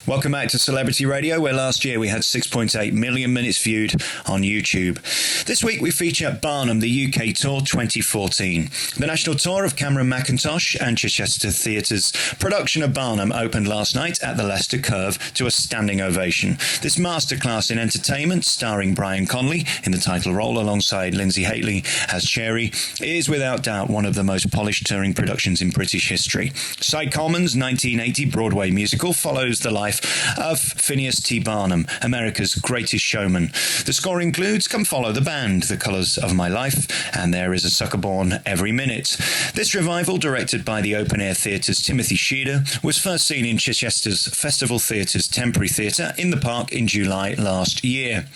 Welcome back to Celebrity Radio, where last year we had 6.8 million minutes viewed on YouTube. This week we feature Barnum The UK Tour 2014. The national tour of Cameron Mackintosh and Chichester Theatre's production of Barnum opened last night at the Leicester Curve to a standing ovation. This masterclass in entertainment, starring Brian Conley in the title role alongside Linzi Hateley as Cherry, is without doubt one of the most polished touring productions in British history. Cy Coleman's 1980 Broadway musical follows the life of Phineas T. Barnum, America's greatest showman. The score includes Come Follow the Band, The Colours of My Life, and There Is a Sucker Born Every Minute. This revival, directed by the Open Air Theatre's Timothy Sheeder, was first seen in Chichester's Festival Theatre's Temporary Theatre in the Park in July last year.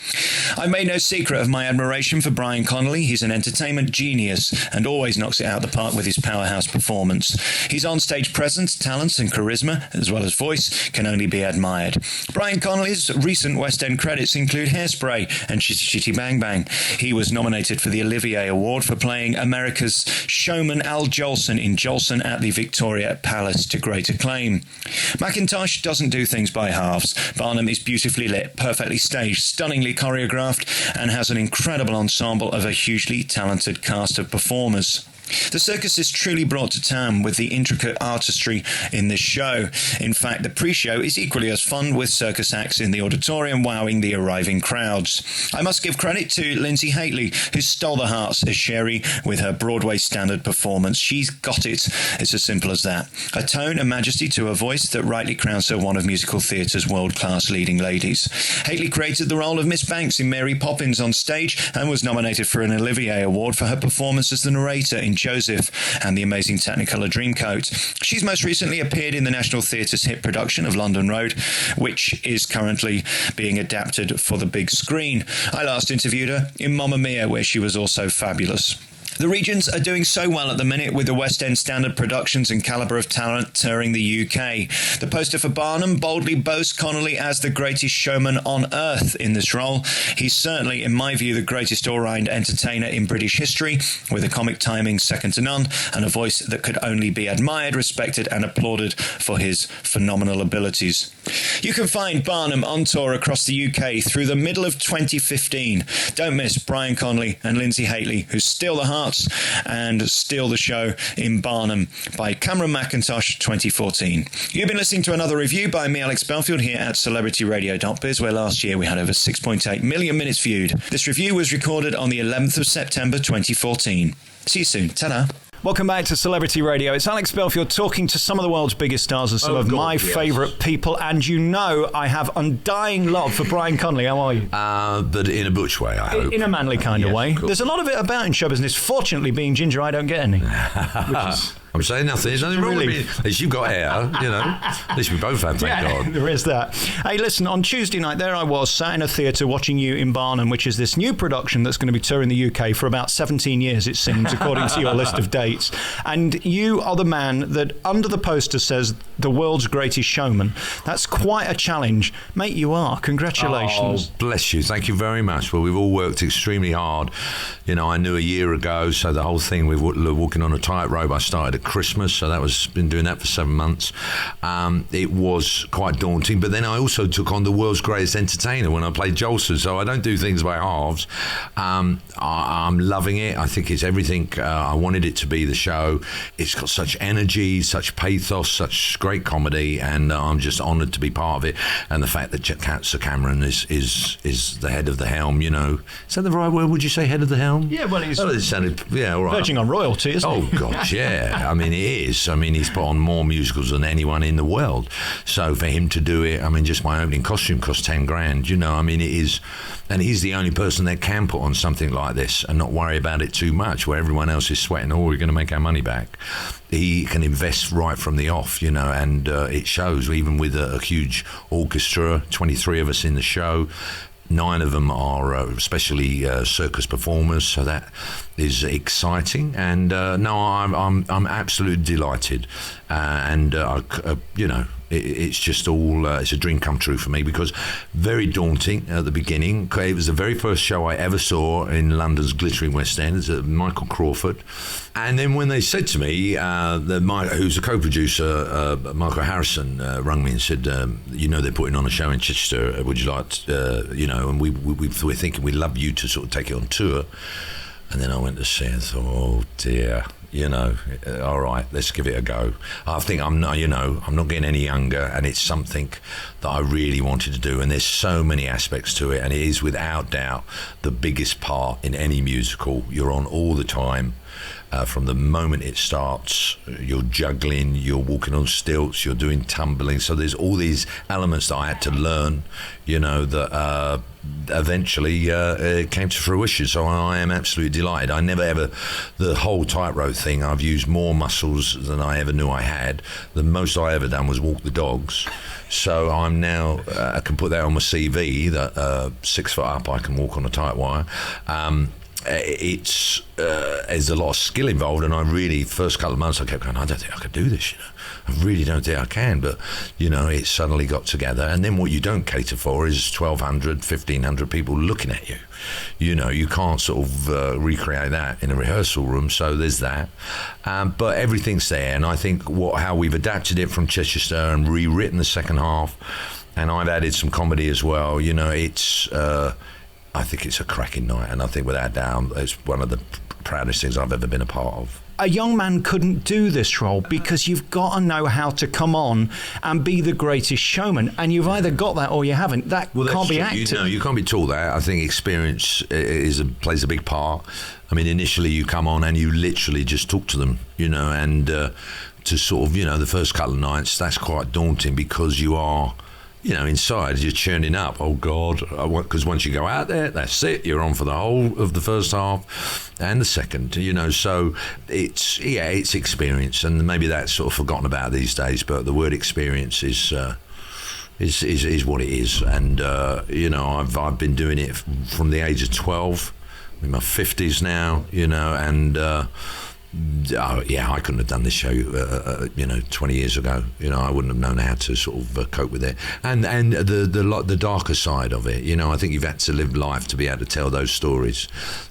I made no secret of my admiration for Brian Conley. He's an entertainment genius and always knocks it out of the park with his powerhouse performance. His on-stage presence, talent and charisma, as well as voice, can only be admired. Brian Conley's recent West End credits include Hairspray and Chitty Chitty Bang Bang. He was nominated for the Olivier Award for playing America's showman Al Jolson in Jolson at the Victoria Palace to great acclaim. Mackintosh doesn't do things by halves. Barnum is beautifully lit, perfectly staged, stunningly choreographed, and has an incredible ensemble of a hugely talented cast of performers. The circus is truly brought to town with the intricate artistry in this show. In fact, the pre-show is equally as fun, with circus acts in the auditorium wowing the arriving crowds. I must give credit to Lindsay Hatley, who stole the hearts as Sherry with her Broadway standard performance. She's got it. It's as simple as that. A tone and majesty to her voice that rightly crowns her one of musical theatre's world-class leading ladies. Hatley created the role of Miss Banks in Mary Poppins on stage and was nominated for an Olivier Award for her performance as the narrator in Joseph and the Amazing Technicolor Dreamcoat. She's most recently appeared in the National Theatre's hit production of London Road, which is currently being adapted for the big screen. I last interviewed her in Mamma Mia, where she was also fabulous. The regions are doing so well at the minute, with the West End standard productions and calibre of talent touring the UK. The poster for Barnum boldly boasts Connolly as the greatest showman on earth in this role. He's certainly, in my view, the greatest all-round entertainer in British history, with a comic timing second to none and a voice that could only be admired, respected and applauded for his phenomenal abilities. You can find Barnum on tour across the UK through the middle of 2015. Don't miss Brian Conley and Linzi Hateley, who steal the hearts and steal the show in Barnum by Cameron Mackintosh 2014. You've been listening to another review by me, Alex Belfield, here at celebrityradio.biz, where last year we had over 6.8 million minutes viewed. This review was recorded on the 11th of September 2014. See you soon. Ta-da. Welcome back to Celebrity Radio. It's Alex Belfield talking to some of the world's biggest stars and some of my favourite people. And you know I have undying love for Brian Conley. How are you? But in a butch way, I hope. In a manly kind of way. Cool. There's a lot of it about in show business. Fortunately, being ginger, I don't get any. I'm saying nothing. There's nothing wrong with me. At least you've got hair, you know. At least we both have, thank God. There is that. Hey, listen, on Tuesday night, there I was, sat in a theatre watching you in Barnum, which is this new production that's going to be touring the UK for about 17 years, it seems, according to your list of dates. And you are the man that, under the poster, says the world's greatest showman. That's quite a challenge. Mate, you are. Congratulations. Oh, bless you. Thank you very much. Well, we've all worked extremely hard. You know, I knew a year ago, so the whole thing with walking on a tightrope, I started at Christmas, so been doing that for 7 months. It was quite daunting, but then I also took on the world's greatest entertainer when I played Jolson, so I don't do things by halves. I'm loving it. I think it's everything I wanted it to be, the show. It's got such energy, such pathos, such great comedy, and I'm just honoured to be part of it. And the fact that Sir Cameron is the head of the helm, you know. Is that the right word? Would you say head of the helm? Yeah, well, he's it sounded, yeah, all right. Verging on royalty, isn't he? Oh, God, yeah. I mean, it is. I mean, he's put on more musicals than anyone in the world. So for him to do it, I mean, just my opening costume cost 10 grand, you know. I mean, it is. And he's the only person that can put on something like this and not worry about it too much, where everyone else is sweating, oh, we're going to make our money back. He can invest right from the off, you know, and it shows, even with a huge orchestra, 23 of us in the show. 9 of them are especially circus performers, so that is exciting. And no, I'm absolutely delighted, and you know, It's just all, it's a dream come true for me, because very daunting at the beginning. It was the very first show I ever saw in London's glittering West End. It's Michael Crawford. And then when they said to me, who's a co-producer, Michael Harrison, rang me and said, they're putting on a show in Chichester, would you like to, and we're thinking we'd love you to sort of take it on tour. And then I went to see it and thought, oh dear, all right, let's give it a go. I think I'm not getting any younger, and it's something that I really wanted to do. And there's so many aspects to it, and it is without doubt the biggest part in any musical. You're on all the time. From the moment it starts, you're juggling, you're walking on stilts, you're doing tumbling. So there's all these elements that I had to learn, that eventually came to fruition. So I am absolutely delighted. I never ever, the whole tightrope thing, I've used more muscles than I ever knew I had. The most I ever done was walk the dogs. So I'm now, I can put that on my CV, that 6 foot up I can walk on a tight wire. There's a lot of skill involved, and I really, first couple of months I kept going, I don't think I could do this, I really don't think I can, but it suddenly got together. And then what you don't cater for is 1,200, 1,500 people looking at you. You can't sort of recreate that in a rehearsal room, so there's that. But everything's there, and I think how we've adapted it from Chichester and rewritten the second half, and I've added some comedy as well. I think it's a cracking night, and I think without doubt it's one of the proudest things I've ever been a part of. A young man couldn't do this role because you've got to know how to come on and be the greatest showman, and you've either got that or you haven't. That can't be acted. You can't be taught that. I think experience plays a big part. I mean, initially you come on and you literally just talk to them, and to sort of, the first couple of nights, that's quite daunting, because you are, inside you're churning up. Oh God, because once you go out there, that's it. You're on for the whole of the first half and the second. So it's experience, and maybe that's sort of forgotten about these days. But the word experience is what it is, and I've been doing it from the age of 12. I'm in my 50s now, and. I couldn't have done this show, 20 years ago. I wouldn't have known how to sort of cope with it. And the darker side of it, I think you've had to live life to be able to tell those stories,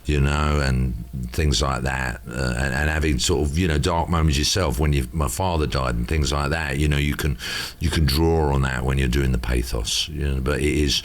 and things like that. And having sort of, dark moments yourself when my father died and things like that. You can draw on that when you're doing the pathos. But it's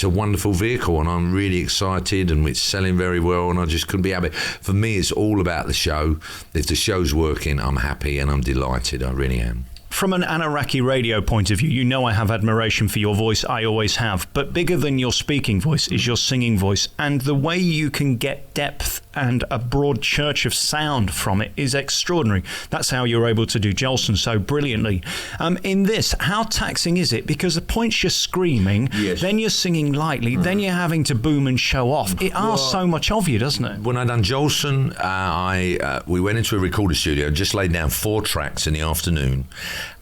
a wonderful vehicle, and I'm really excited, and it's selling very well, and I just couldn't be happy. For me, it's all about the show. If the show's working, I'm happy and I'm delighted. I really am. From an Anaraki radio point of view, I have admiration for your voice. I always have. But bigger than your speaking voice is your singing voice. And the way you can get depth and a broad church of sound from it is extraordinary. That's how you're able to do Jolson so brilliantly. In this, how taxing is it? Because the points you're screaming, yes, then you're singing lightly, then you're having to boom and show off. It asks so much of you, doesn't it? When I done Jolson, we went into a recording studio, just laid down 4 tracks in the afternoon.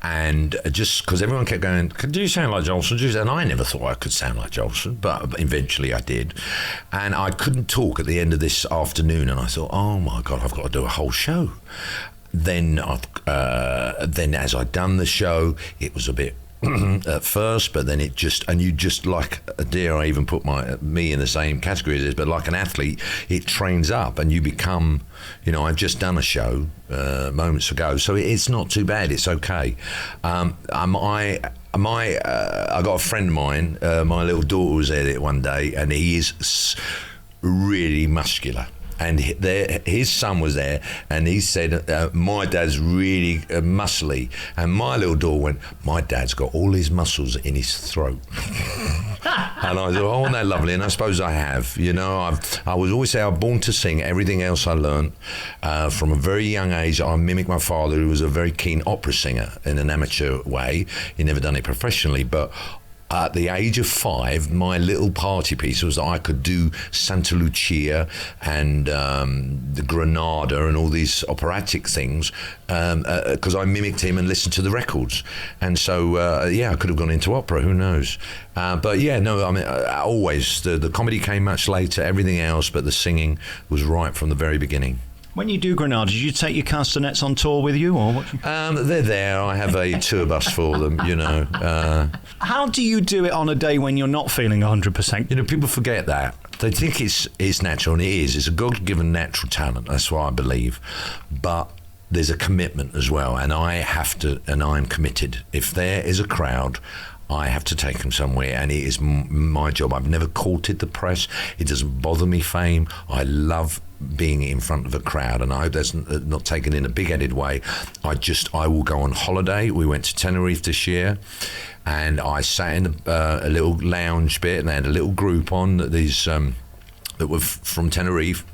And just because everyone kept going, do you sound like Jolson? And I never thought I could sound like Jolson, but eventually I did. And I couldn't talk at the end of this afternoon, and I thought, oh my God, I've got to do a whole show. Then as I'd done the show, it was a bit at first, but then it just, and you just, like, dare I even put me in the same category as this, but like an athlete, it trains up and you become, I've just done a show moments ago, so it's not too bad, it's okay. I got a friend of mine, my little daughter was there one day, and he is really muscular. And his son was there, and he said, my dad's really muscly. And my little daughter went, my dad's got all his muscles in his throat. And I thought, oh, isn't that lovely? And I suppose I have. I was always say I'm born to sing. Everything else I learned from a very young age. I mimicked my father, who was a very keen opera singer in an amateur way. He never done it professionally, but at the age of 5, my little party piece was that I could do Santa Lucia and the Granada and all these operatic things because I mimicked him and listened to the records. And so, I could have gone into opera, who knows. Always, the comedy came much later, everything else, but the singing was right from the very beginning. When you do Granada, do you take your castanets on tour with you, or what? They're there. I have a tour bus for them, you know. How do you do it on a day when you're not feeling 100%? You know, people forget that. They think it's natural, and it is. It's a God-given natural talent. That's what I believe. But there's a commitment as well, and I have to, and I'm committed. If there is a crowd, I have to take them somewhere, and it is my job. I've never courted the press. It doesn't bother me, fame. I love being in front of a crowd, and I hope that's not taken in a big-headed way. I will go on holiday. We went to Tenerife this year, and I sat in a little lounge bit, and they had a little group on that were from Tenerife,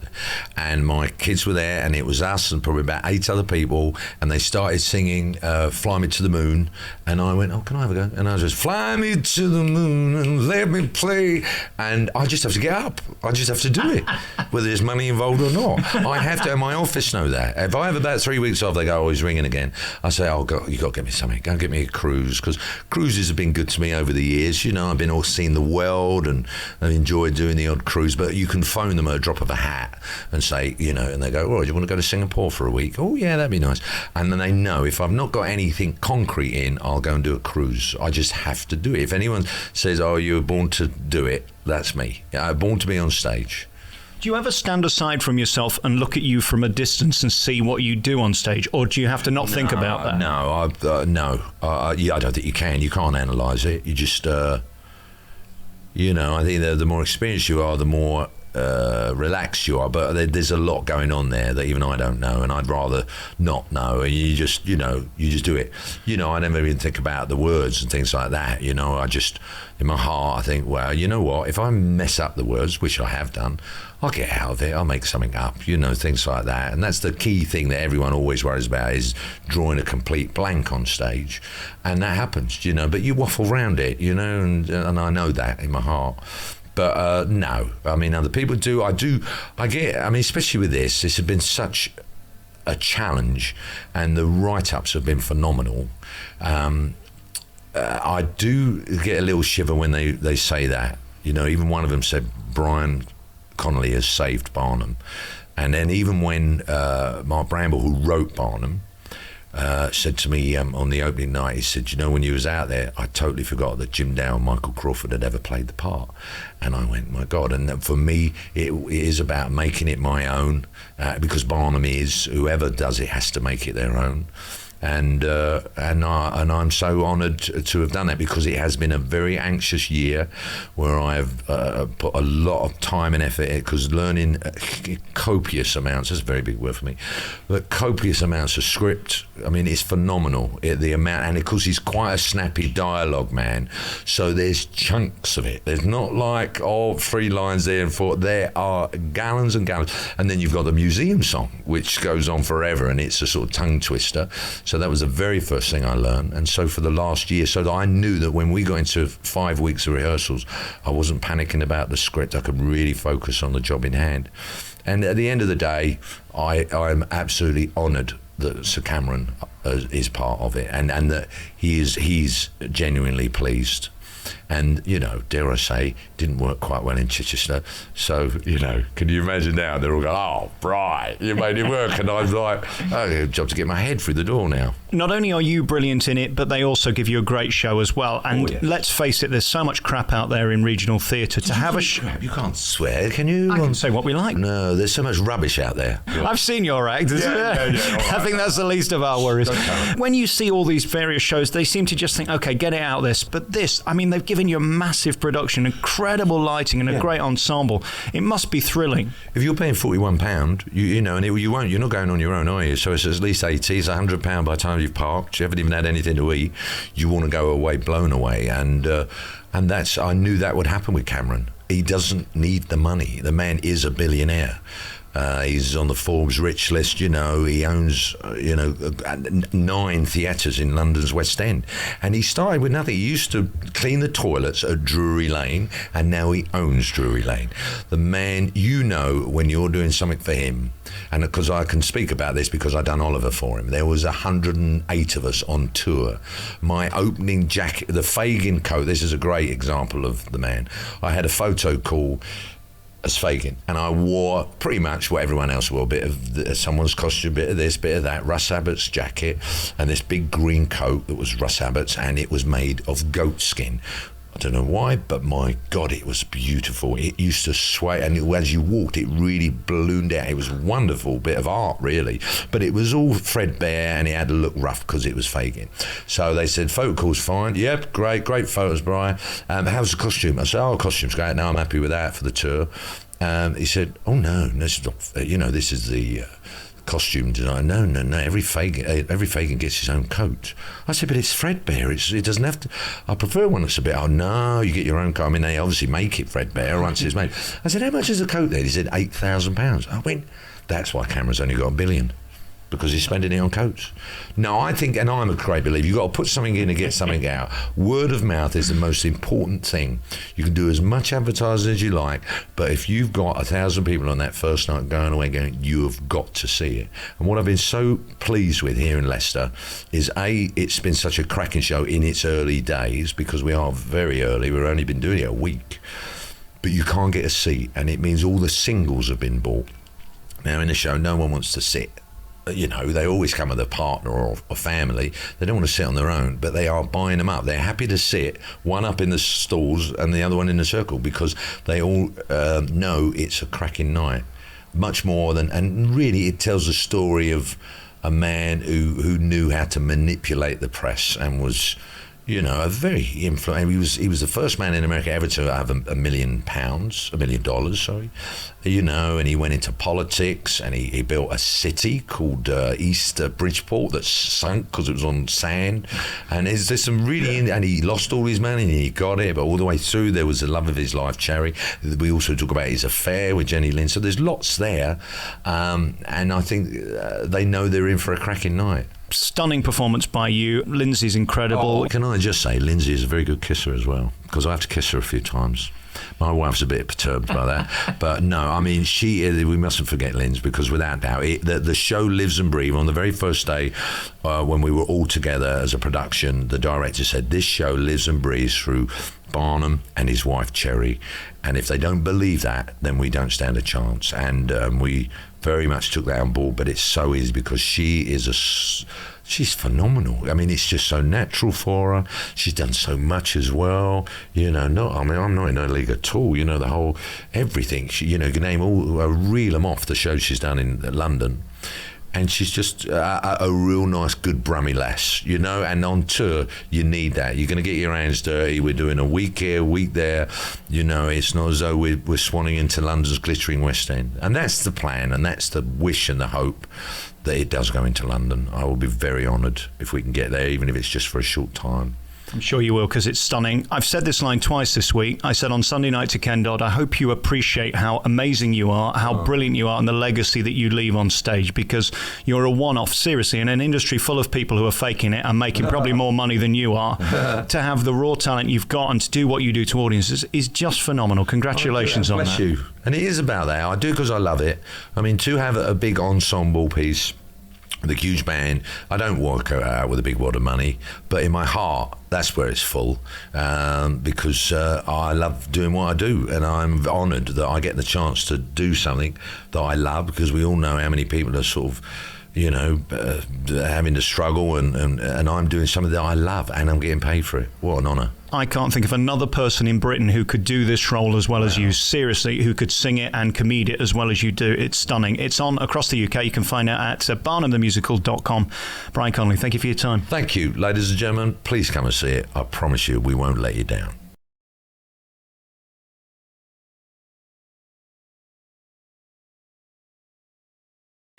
and my kids were there, and it was us and probably about 8 other people, and they started singing Fly Me to the Moon, and I went, oh, can I have a go? And I was just, fly me to the moon and let me play, and I just have to get up. I just have to do it, whether there's money involved or not. I have to, and my office know that. If I have about 3 weeks off, they go, oh, he's ringing again. I say, oh, you got to get me something. Go and get me a cruise, because cruises have been good to me over the years. You know, I've been all seeing the world, and I've enjoyed doing the odd cruise, but you can phone them at a drop of a hat and say, you know, and they go, oh, do you want to go to Singapore for a week? Oh, yeah, that'd be nice. And then they know if I've not got anything concrete in, I'll go and do a cruise. I just have to do it. If anyone says, oh, you were born to do it, that's me. I'm born to be on stage. Do you ever stand aside from yourself and look at you from a distance and see what you do on stage, or do you have to not think about that? No, yeah, I don't think you can. You can't analyse it. You just, you know, I think the more experienced you are, the more relaxed you are, but there's a lot going on there that even I don't know, and I'd rather not know. And you just do it. You know, I never even think about the words and things like that. You know, I just, in my heart, I think, well, you know what, if I mess up the words, which I have done, I'll get out of it, I'll make something up, you know, things like that. And that's the key thing that everyone always worries about, is drawing a complete blank on stage. And that happens, you know, but you waffle around it, you know, and I know that in my heart. But no, I mean, other people do. I mean, especially with this has been such a challenge, and the write-ups have been phenomenal. I do get a little shiver when they say that. You know, even one of them said Brian Conley has saved Barnum. And then even when Mark Bramble, who wrote Barnum, said to me on the opening night, he said, you know, when you was out there, I totally forgot that Jim Dow and Michael Crawford had ever played the part. And I went, my God. And for me, it is about making it my own, because Barnum is, whoever does it has to make it their own. And I'm so honoured to have done that, because it has been a very anxious year where I have put a lot of time and effort in, because learning copious amounts, that's a very big word for me, but copious amounts of script, I mean, it's phenomenal, the amount, and of course he's quite a snappy dialogue man, so there's chunks of it. There's not like, 3 lines there and 4, there are gallons and gallons. And then you've got the museum song, which goes on forever, and it's a sort of tongue twister. So that was the very first thing I learned. And so for the last year, so that I knew that when we got into 5 weeks of rehearsals, I wasn't panicking about the script. I could really focus on the job in hand. And at the end of the day, I'm absolutely honoured that Sir Cameron is part of it, and that he's genuinely pleased. And, you know, dare I say, didn't work quite well in Chichester. So, you know, can you imagine now? They're all going, oh, Brian, you made it work. And I'm like, oh, job to get my head through the door now. Not only are you brilliant in it, but they also give you a great show as well. And let's face it, there's so much crap out there in regional theatre. To have a show... You can't swear, can you? I can say what we like. No, there's so much rubbish out there. I've seen your act. Yeah, I think that's the least of our worries. When you see all these various shows, they seem to just think, OK, get it out this. But this, I mean, they've given you a massive production, incredible lighting and a great ensemble. It must be thrilling. If you're paying £41, you know, and you're not going on your own, are you? So it's at least 80, it's £100 by the time you've parked, you haven't even had anything to eat, you want to go away blown away. And that's, I knew that would happen with Cameron. He doesn't need the money. The man is a billionaire. He's on the Forbes rich list, you know. He owns, 9 theatres in London's West End. And he started with nothing. He used to clean the toilets at Drury Lane, and now he owns Drury Lane. The man, you know, when you're doing something for him, and because I can speak about this because I done Oliver for him, there was 108 of us on tour. My opening jacket, the Fagin coat, this is a great example of the man. I had a photo call as Fagin, and I wore pretty much what everyone else wore, a bit of someone's costume, a bit of this, bit of that, Russ Abbott's jacket, and this big green coat that was Russ Abbott's, and it was made of goat skin. I don't know why, but my God, it was beautiful. It used to sway, and as you walked, it really ballooned out. It was a wonderful bit of art, really. But it was all threadbare, and it had to look rough because it was Fagin. So they said, photo call's fine. Yep, great photos, Brian. How's the costume? I said, costume's great. Now I'm happy with that for the tour. He said, oh, no, this is not, this is the... costume design. No. Every Fagin gets his own coat. I said, but it's threadbare. It doesn't have to. I prefer one that's a bit. Oh no, you get your own coat. I mean, they obviously make it threadbare once it's made. I said, how much is the coat then? He said, £8,000. I went, that's why Cameron's only got $1 billion. Because he's spending it on coats. No, I think, and I'm a great believer, you've got to put something in to get something out. Word of mouth is the most important thing. You can do as much advertising as you like, but if you've got 1,000 people on that first night going away going, you have got to see it. And what I've been so pleased with here in Leicester is, it's been such a cracking show in its early days, because we are very early, we've only been doing it a week, but you can't get a seat, and it means all the singles have been bought. Now in the show, no one wants to sit. They always come with a partner or a family. They don't want to sit on their own, but they are buying them up. They're happy to sit, one up in the stalls and the other one in the circle, because they all know it's a cracking night. Much more than, and really it tells the story of a man who knew how to manipulate the press and was, a very influential. He was the first man in America ever to have $1 million, $1 million, sorry. And he went into politics, and he built a city called East Bridgeport that sunk because it was on sand. And there's some really, and he lost all his money and he got it, but all the way through there was the love of his life, Cherry. We also talk about his affair with Jenny Lynn. So there's lots there, and I think they know they're in for a cracking night. Stunning performance by you. Lindsay's incredible. Can I just say, Lindsay is a very good kisser as well, because I have to kiss her a few times. My wife's a bit perturbed by that, but no, I mean, we mustn't forget Linz, because without doubt, the show lives and breathes. On the very first day, when we were all together as a production, the director said, this show lives and breathes through Barnum and his wife Cherry, and if they don't believe that, then we don't stand a chance. And we very much took that on board, but it so is, because she's phenomenal. I mean, it's just so natural for her. She's done so much as well. I'm not in her league at all. The whole everything. She, you can name reel them off the shows she's done in London. And she's just a real nice, good brummy lass, and on tour, you need that. You're going to get your hands dirty. We're doing a week here, a week there. It's not as though we're swanning into London's glittering West End. And that's the plan, and that's the wish and the hope, that it does go into London. I will be very honoured if we can get there, even if it's just for a short time. I'm sure you will, because it's stunning. I've said this line twice this week. I said on Sunday night to Ken Dodd, I hope you appreciate how amazing you are, how brilliant you are, and the legacy that you leave on stage, because you're a one-off, seriously, in an industry full of people who are faking it and making probably more money than you are. To have the raw talent you've got and to do what you do to audiences is just phenomenal. Congratulations on that. Bless you. And it is about that. I do because I love it. I mean, to have a big ensemble piece, the huge band, I don't walk out with a big wad of money, but in my heart, that's where it's full, because I love doing what I do, and I'm honoured that I get the chance to do something that I love, because we all know how many people are sort of, having to struggle, and I'm doing something that I love, and I'm getting paid for it. What an honour. I can't think of another person in Britain who could do this role as well as you, seriously, who could sing it and comedic it as well as you do. It's stunning. It's on across the UK. You can find out at barnumthemusical.com. Brian Conley, thank you for your time. Thank you, ladies and gentlemen. Please come and see it. I promise you, we won't let you down.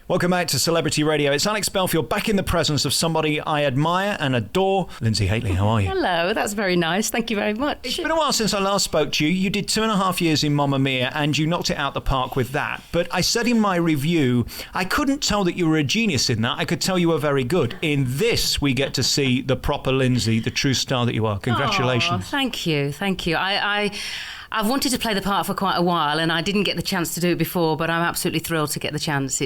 Welcome back to Celebrity Radio. It's Alex Belfield, back in the presence of somebody I admire and adore. Lindsay Hatley, how are you? Hello, that's very nice. Thank you very much. It's been a while since I last spoke to you. You did 2.5 years in Mamma Mia, and you knocked it out the park with that. But I said in my review, I couldn't tell that you were a genius in that. I could tell you were very good. In this, we get to see the proper Lindsay, the true star that you are. Congratulations. Oh, thank you. I've wanted to play the part for quite a while, and I didn't get the chance to do it before, but I'm absolutely thrilled to get the chance.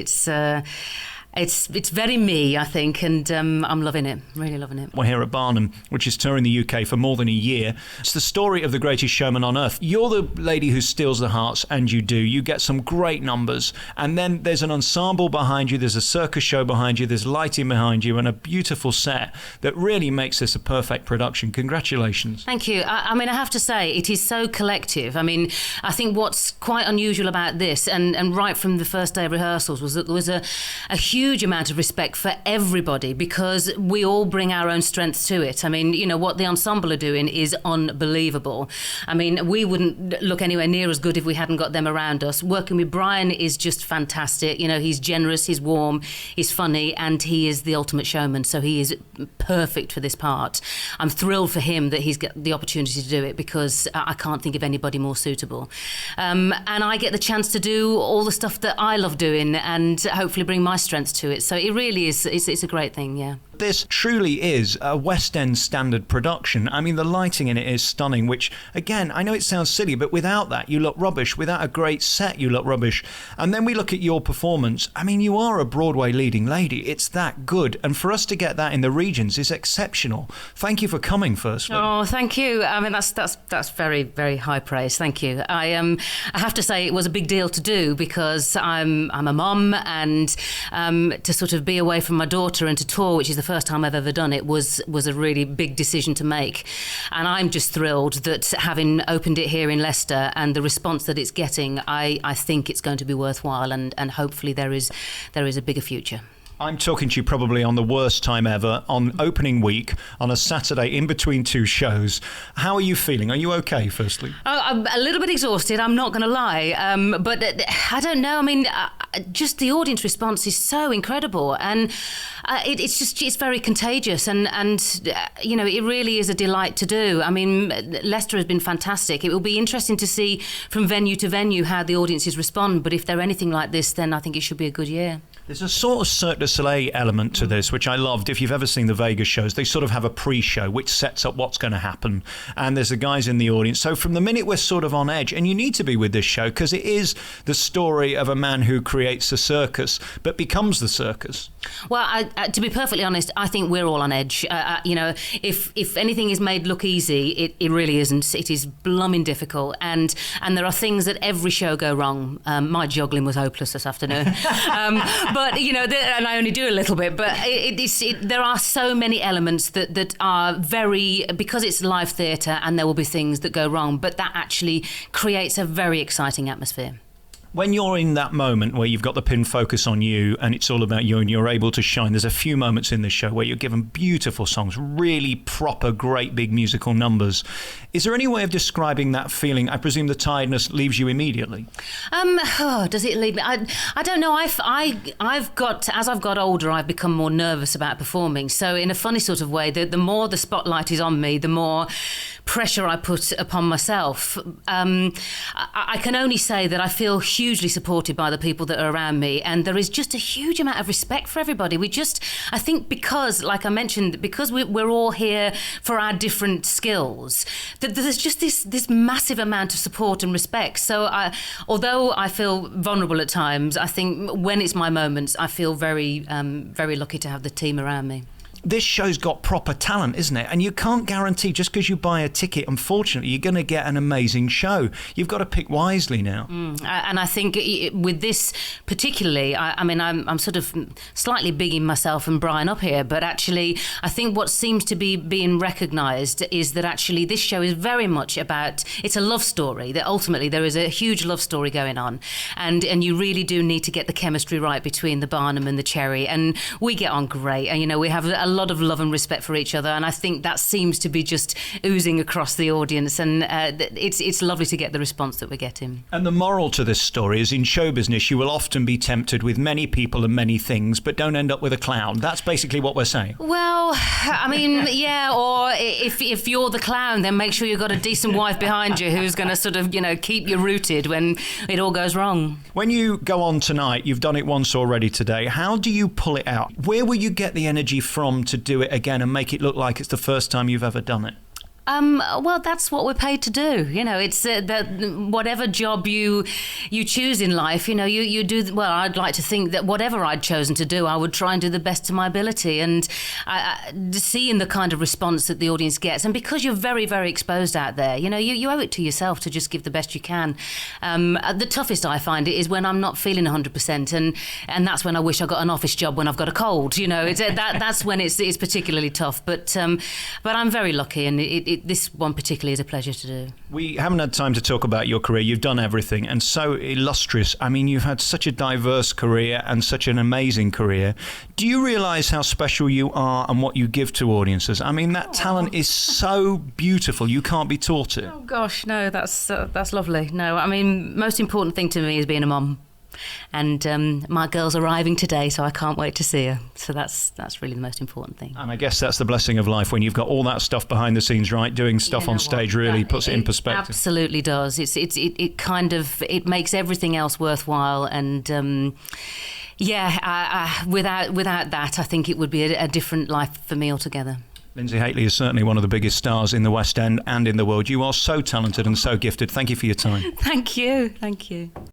It's very me, I think, and I'm loving it, really loving it. We're here at Barnum, which is touring the UK for more than a year. It's the story of the greatest showman on earth. You're the lady who steals the hearts, and you do. You get some great numbers, and then there's an ensemble behind you, there's a circus show behind you, there's lighting behind you, and a beautiful set that really makes this a perfect production. Congratulations. Thank you. I mean, I have to say, it is so collective. I mean, I think what's quite unusual about this, and right from the first day of rehearsals, was that there was a huge amount of respect for everybody, because we all bring our own strengths to it. I mean, you know, what the ensemble are doing is unbelievable. I mean, we wouldn't look anywhere near as good if we hadn't got them around us. Working with Brian is just fantastic. You know, he's generous, he's warm, he's funny, and he is the ultimate showman, so he is perfect for this part. I'm thrilled for him that he's got the opportunity to do it, because I can't think of anybody more suitable. And I get the chance to do all the stuff that I love doing, and hopefully bring my strengths to it. So it really is, it's a great thing, yeah. This truly is a West End standard production. I mean, the lighting in it is stunning, which, again, I know it sounds silly, but without that, you look rubbish. Without a great set, you look rubbish. And then we look at your performance. I mean, you are a Broadway leading lady. It's that good. And for us to get that in the regions is exceptional. Thank you for coming, firstly. Oh, thank you. I mean, that's very, very high praise. Thank you. I have to say it was a big deal to do, because I'm a mum, and to sort of be away from my daughter and to tour, which is the first time I've ever done it, was a really big decision to make. And I'm just thrilled that, having opened it here in Leicester and the response that it's getting, I think it's going to be worthwhile, and hopefully there is a bigger future. I'm talking to you probably on the worst time ever, on opening week, on a Saturday in between two shows. How are you feeling? Are you okay, firstly? Oh, I'm a little bit exhausted, I'm not going to lie. But I don't know. I mean, just the audience response is so incredible. And it's very contagious. And you know, it really is a delight to do. I mean, Leicester has been fantastic. It will be interesting to see from venue to venue how the audiences respond. But if they're anything like this, then I think it should be a good year. There's a sort of Cirque du Soleil element to this, which I loved. If you've ever seen the Vegas shows, they sort of have a pre-show which sets up what's going to happen. And there's the guys in the audience. So from the minute we're sort of on edge, and you need to be with this show, because it is the story of a man who creates a circus but becomes the circus. Well, to be perfectly honest, I think we're all on edge. You know, if anything is made look easy, it really isn't. It is blooming difficult. And there are things that every show go wrong. My juggling was hopeless this afternoon. But, you know, and I only do a little bit, but there are so many elements that are very, because it's live theatre, and there will be things that go wrong, but that actually creates a very exciting atmosphere. When you're in that moment where you've got the pin focus on you and it's all about you and you're able to shine, there's a few moments in the show where you're given beautiful songs, really proper, great big musical numbers. Is there any way of describing that feeling? I presume the tiredness leaves you immediately. Does it leave me? I don't know. I've got, as I've got older, I've become more nervous about performing. So in a funny sort of way, the more the spotlight is on me, the more pressure I put upon myself. I can only say that I feel hugely supported by the people that are around me, and there is just a huge amount of respect for everybody. I think because, like I mentioned, because we're all here for our different skills, that there's just this massive amount of support and respect. So although I feel vulnerable at times, I think when it's my moments, I feel very, very lucky to have the team around me. This show's got proper talent, isn't it? And you can't guarantee, just because you buy a ticket, unfortunately, you're going to get an amazing show. You've got to pick wisely now. And I think with this particularly, I mean, I'm sort of slightly bigging myself and Brian up here, but actually, I think what seems to be being recognised is that actually this show is very much about, it's a love story, that ultimately there is a huge love story going on. And you really do need to get the chemistry right between the Barnum and the Cherry. And we get on great. And, you know, we have a lot of love and respect for each other, and I think that seems to be just oozing across the audience, and it's lovely to get the response that we're getting. And the moral to this story is, in show business you will often be tempted with many people and many things, but don't end up with a clown. That's basically what we're saying. Well, I mean, yeah, or if you're the clown, then make sure you've got a decent wife behind you who's going to sort of, you know, keep you rooted when it all goes wrong. When you go on tonight, you've done it once already today, how do you pull it out? Where will you get the energy from to do it again and make it look like it's the first time you've ever done it? Well, that's what we're paid to do. You know, it's that whatever job you choose in life, you know, you do. Well, I'd like to think that whatever I'd chosen to do, I would try and do the best to my ability. And seeing the kind of response that the audience gets, and because you're very, very exposed out there, you know, you owe it to yourself to just give the best you can. The toughest I find it is when I'm not feeling 100%, and that's when I wish I got an office job when I've got a cold. You know, that's when it's particularly tough. But I'm very lucky, and this one particularly is a pleasure to do. We haven't had time to talk about your career. You've done everything and so illustrious. I mean, you've had such a diverse career and such an amazing career. Do you realise how special you are and what you give to audiences? I mean, that talent is so beautiful. You can't be taught it. Oh gosh, no, that's lovely. No, I mean, most important thing to me is being a mum. And my girl's arriving today, so I can't wait to see her. So that's really the most important thing. And I guess that's the blessing of life when you've got all that stuff behind the scenes, right? Doing stuff on stage really puts it in perspective. Absolutely does. It kind of makes everything else worthwhile. And without that, I think it would be a different life for me altogether. Linzi Hateley is certainly one of the biggest stars in the West End and in the world. You are so talented and so gifted. Thank you for your time. Thank you.